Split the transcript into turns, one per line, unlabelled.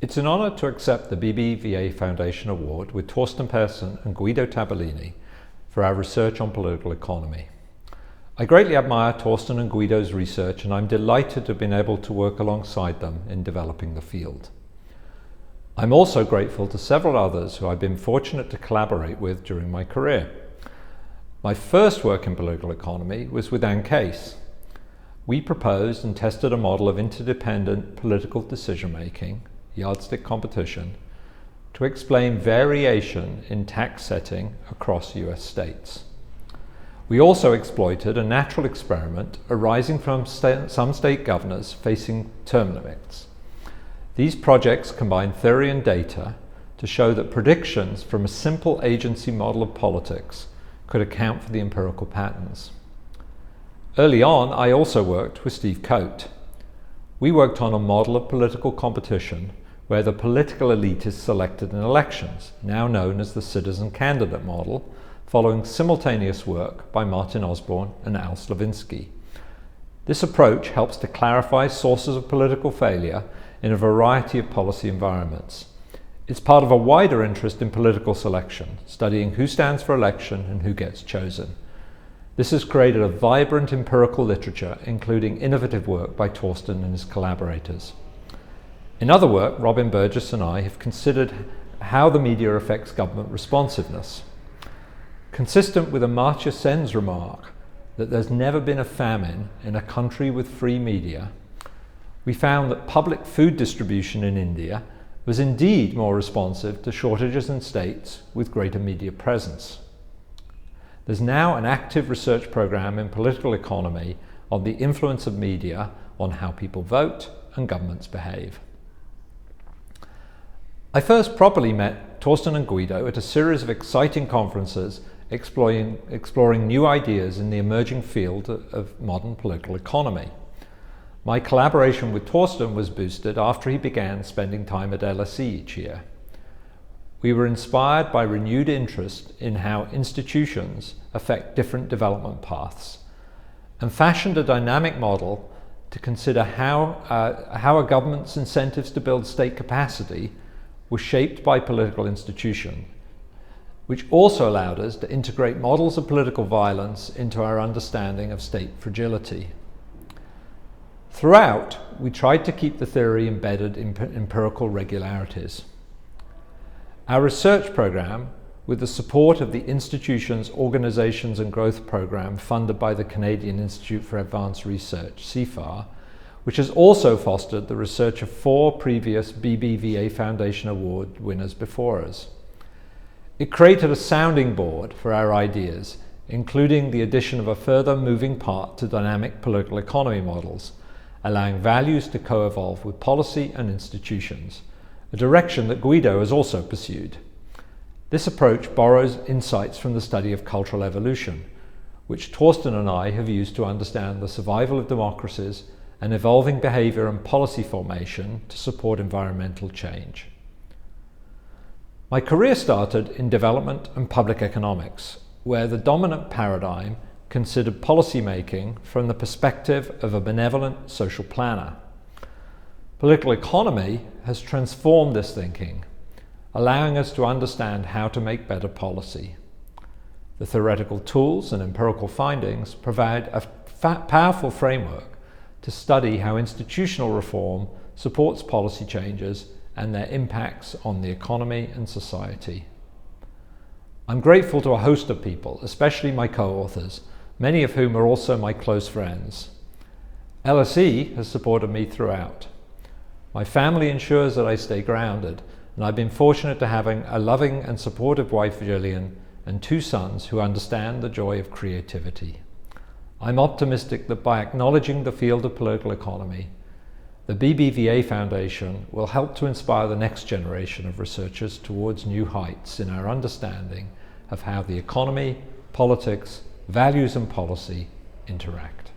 It's an honour to accept the BBVA Foundation Award with Torsten Persson and Guido Tabellini for our research on political economy. I greatly admire Torsten and Guido's research, and I'm delighted to have been able to work alongside them in developing the field. I'm also grateful to several others who I've been fortunate to collaborate with during my career. My first work in political economy was with Anne Case. We proposed and tested a model of interdependent political decision-making, yardstick competition, to explain variation in tax setting across US states. We also exploited a natural experiment arising from some state governors facing term limits. These projects combine theory and data to show that predictions from a simple agency model of politics could account for the empirical patterns. Early on, I also worked with Steve Coate. We worked on a model of political competition where the political elite is selected in elections, now known as the citizen candidate model, following simultaneous work by Martin Osborne and Al Slavinsky. This approach helps to clarify sources of political failure in a variety of policy environments. It's part of a wider interest in political selection, studying who stands for election and who gets chosen. This has created a vibrant empirical literature, including innovative work by Torsten and his collaborators. In other work, Robin Burgess and I have considered how the media affects government responsiveness. Consistent with Amartya Sen's remark that there's never been a famine in a country with free media, we found that public food distribution in India was indeed more responsive to shortages in states with greater media presence. There's now an active research program in political economy on the influence of media on how people vote and governments behave. I first properly met Torsten and Guido at a series of exciting conferences exploring new ideas in the emerging field of modern political economy. My collaboration with Torsten was boosted after he began spending time at LSE each year. We were inspired by renewed interest in how institutions affect different development paths, and fashioned a dynamic model to consider how a government's incentives to build state capacity were shaped by political institution, which also allowed us to integrate models of political violence into our understanding of state fragility. Throughout, we tried to keep the theory embedded in empirical regularities. Our research program, with the support of the institution's Organizations and Growth Program funded by the Canadian Institute for Advanced Research, CIFAR, which has also fostered the research of 4 previous BBVA Foundation Award winners before us. It created a sounding board for our ideas, including the addition of a further moving part to dynamic political economy models, allowing values to co-evolve with policy and institutions, a direction that Guido has also pursued. This approach borrows insights from the study of cultural evolution, which Torsten and I have used to understand the survival of democracies and evolving behaviour and policy formation to support environmental change. My career started in development and public economics, where the dominant paradigm considered policy making from the perspective of a benevolent social planner. Political economy has transformed this thinking, allowing us to understand how to make better policy. The theoretical tools and empirical findings provide a powerful framework to study how institutional reform supports policy changes and their impacts on the economy and society. I'm grateful to a host of people, especially my co-authors, many of whom are also my close friends. LSE has supported me throughout. My family ensures that I stay grounded, and I've been fortunate to having a loving and supportive wife, Gillian, and 2 sons who understand the joy of creativity. I'm optimistic that by acknowledging the field of political economy, the BBVA Foundation will help to inspire the next generation of researchers towards new heights in our understanding of how the economy, politics, values and policy interact.